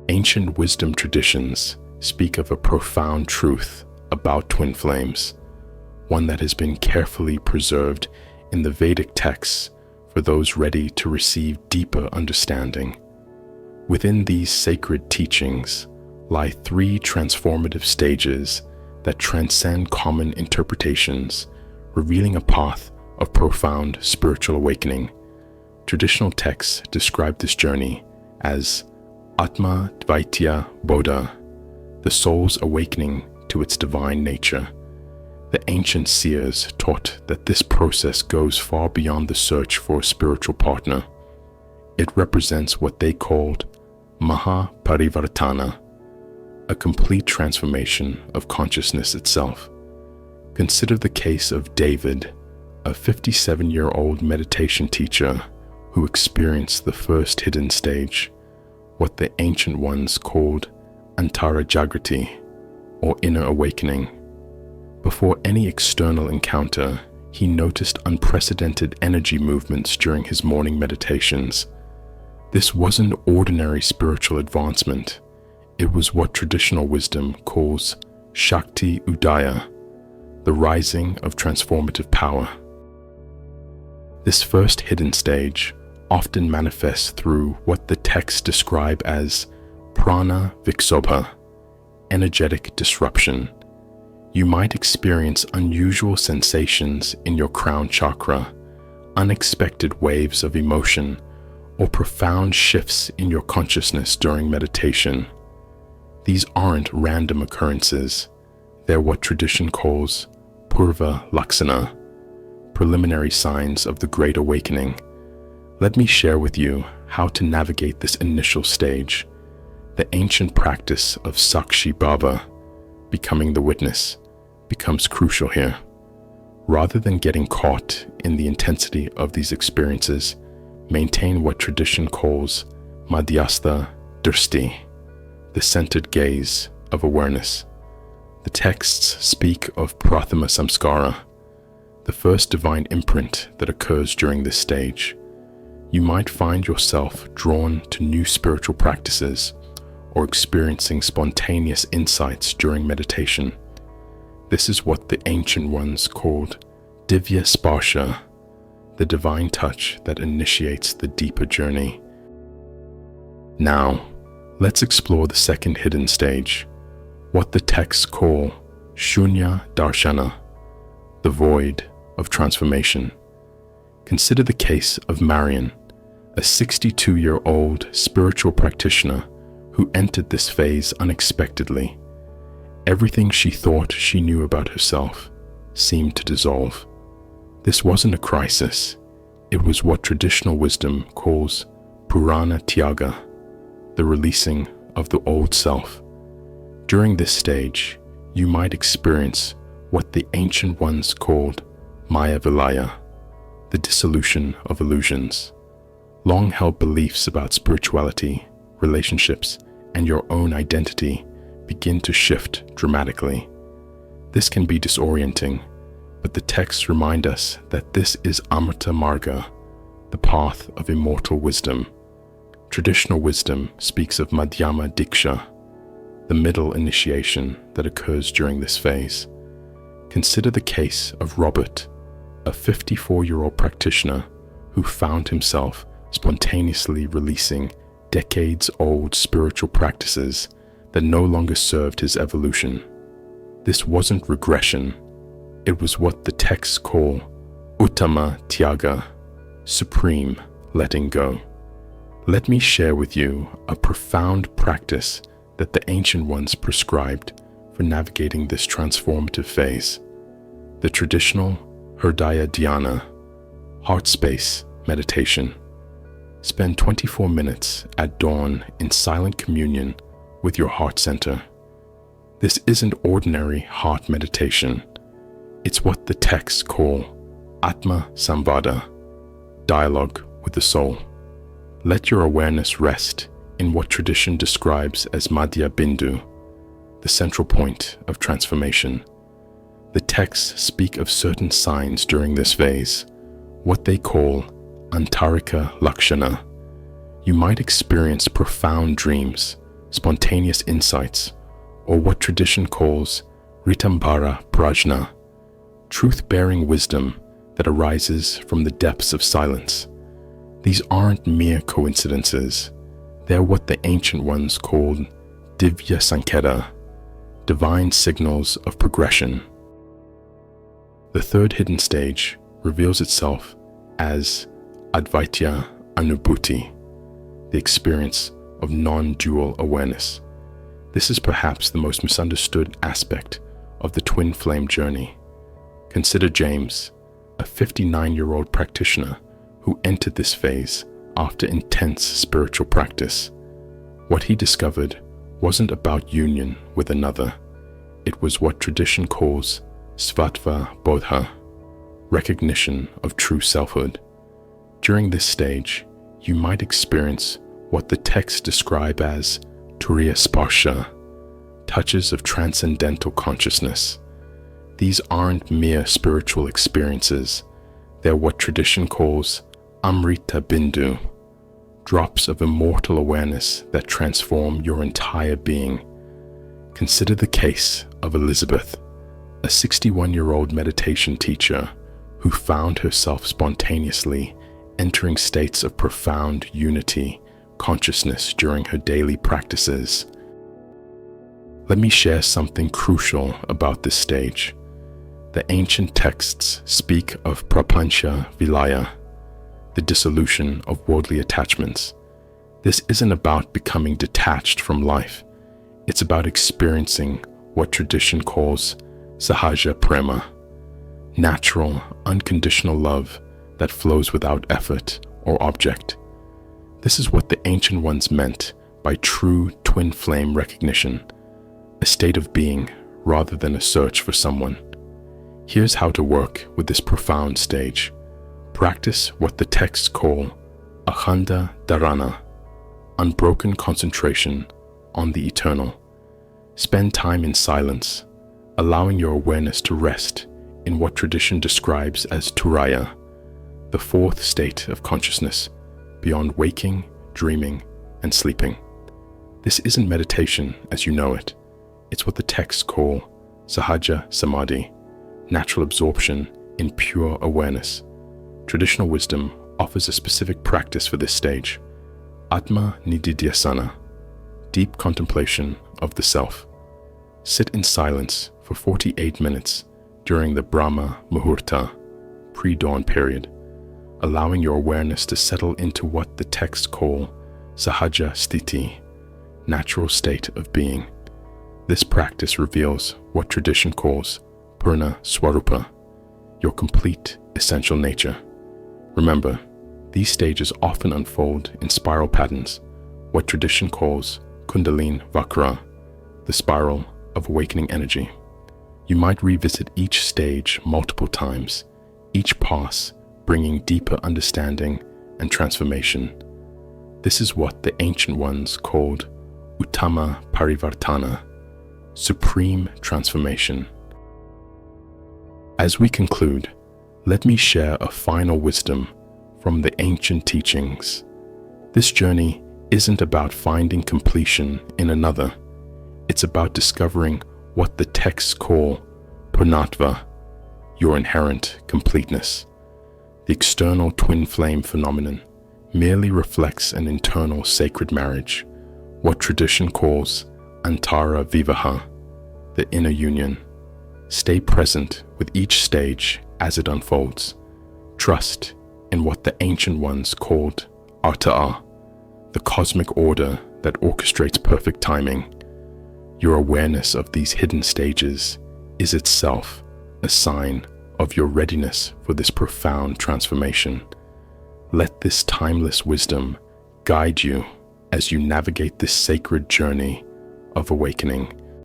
Ancient wisdom traditions speak of a profound truth about twin flames, one that has been carefully preserved in the Vedic texts for those ready to receive deeper understanding. Within these sacred teachings lie three transformative stages that transcend common interpretations, revealing a path of profound spiritual awakening. Traditional texts describe this journey as Atma Dvaitya Bodha, the soul's awakening to its divine nature. The ancient seers taught that this process goes far beyond the search for a spiritual partner. It represents what they called Mahaparivartana, a complete transformation of consciousness itself. Consider the case of David, a 57-year-old meditation teacher who experienced the first hidden stage, what the ancient ones called Antara Jagrati, or inner awakening. Before any external encounter, he noticed unprecedented energy movements during his morning meditations. This wasn't ordinary spiritual advancement. It was what traditional wisdom calls Shakti Udaya, the rising of transformative power. This first hidden stage often manifests through what the texts describe as prana viksobha, energetic disruption. You might experience unusual sensations in your crown chakra, unexpected waves of emotion, or profound shifts in your consciousness during meditation. These aren't random occurrences. They're what tradition calls Purva Laksana, preliminary signs of the Great Awakening. Let me share with you how to navigate this initial stage. The ancient practice of Sakshi Bhava, becoming the witness, becomes crucial here. Rather than getting caught in the intensity of these experiences, maintain what tradition calls Madhyastha Drishti, the centered gaze of awareness. The texts speak of Prathama Samskara, the first divine imprint that occurs during this stage. You might find yourself drawn to new spiritual practices or experiencing spontaneous insights during meditation. This is what the ancient ones called Divya Sparsha, the divine touch that initiates the deeper journey. Now, let's explore the second hidden stage, what the texts call Shunya Darshana, the void of transformation. Consider the case of Marian, a 62-year-old spiritual practitioner who entered this phase unexpectedly. Everything she thought she knew about herself seemed to dissolve. This wasn't a crisis. It was what traditional wisdom calls Purana Tyaga, the releasing of the old self. During this stage, you might experience what the ancient ones called Maya Vilaya, the dissolution of illusions. Long-held beliefs about spirituality, relationships, and your own identity begin to shift dramatically. This can be disorienting, but the texts remind us that this is Amrita Marga, the path of immortal wisdom. Traditional wisdom speaks of Madhyama Diksha, the middle initiation that occurs during this phase. Consider the case of Robert, a 54-year-old practitioner who found himself spontaneously releasing decades-old spiritual practices that no longer served his evolution. This wasn't regression. It was what the texts call Uttama Tyaga, supreme letting go. Let me share with you a profound practice that the ancient ones prescribed for navigating this transformative phase. The traditional Hridaya Dhyana, heart space meditation. Spend 24 minutes at dawn in silent communion with your heart center. This isn't ordinary heart meditation. It's what the texts call Atma Samvada, dialogue with the soul. Let your awareness rest in what tradition describes as Madhya Bindu, the central point of transformation. The texts speak of certain signs during this phase, what they call Antarika Lakshana. You might experience profound dreams, spontaneous insights, or what tradition calls Ritambara Prajna, truth-bearing wisdom that arises from the depths of silence. These aren't mere coincidences. They're what the ancient ones called Divya Sanketa, divine signals of progression. The third hidden stage reveals itself as Advaita Anubhuti, the experience of non-dual awareness. This is perhaps the most misunderstood aspect of the twin flame journey. Consider James, a 59-year-old practitioner who entered this phase after intense spiritual practice. What he discovered wasn't about union with another. It was what tradition calls Svatva Bodha, recognition of true selfhood. During this stage, you might experience what the texts describe as Turiya Sparsha, touches of transcendental consciousness. These aren't mere spiritual experiences. They're what tradition calls Amrita Bindu, drops of immortal awareness that transform your entire being. Consider the case of Elizabeth, a 61-year-old meditation teacher who found herself spontaneously entering states of profound unity, consciousness during her daily practices. Let me share something crucial about this stage. The ancient texts speak of prapancha vilaya, the dissolution of worldly attachments. This isn't about becoming detached from life. It's about experiencing what tradition calls sahaja prema, natural, unconditional love that flows without effort or object. This is what the ancient ones meant by true twin flame recognition, a state of being rather than a search for someone. Here's how to work with this profound stage. Practice what the texts call Akhanda Dharana, unbroken concentration on the eternal. Spend time in silence, allowing your awareness to rest in what tradition describes as Turaya, the fourth state of consciousness, beyond waking, dreaming, and sleeping. This isn't meditation as you know it. It's what the texts call Sahaja Samadhi, natural absorption in pure awareness. Traditional wisdom offers a specific practice for this stage, Atma Nididhyasana, deep contemplation of the self. Sit in silence for 48 minutes during the Brahma Muhurta, pre-dawn period, allowing your awareness to settle into what the texts call Sahaja Sthiti, natural state of being. This practice reveals what tradition calls Purna Swarupa, your complete essential nature. Remember, these stages often unfold in spiral patterns, what tradition calls Kundalini Vakra, the spiral of awakening energy. You might revisit each stage multiple times, each pass bringing deeper understanding and transformation. This is what the ancient ones called Uttama Parivartana, supreme transformation. As we conclude, let me share a final wisdom from the ancient teachings. This journey isn't about finding completion in another. It's about discovering what the texts call Purnatva, your inherent completeness. The external twin flame phenomenon merely reflects an internal sacred marriage, what tradition calls Antara Vivaha, the inner union. Stay present with each stage as it unfolds. Trust in what the ancient ones called Arta'a, the cosmic order that orchestrates perfect timing. Your awareness of these hidden stages is itself a sign of your readiness for this profound transformation. Let this timeless wisdom guide you as you navigate this sacred journey of awakening.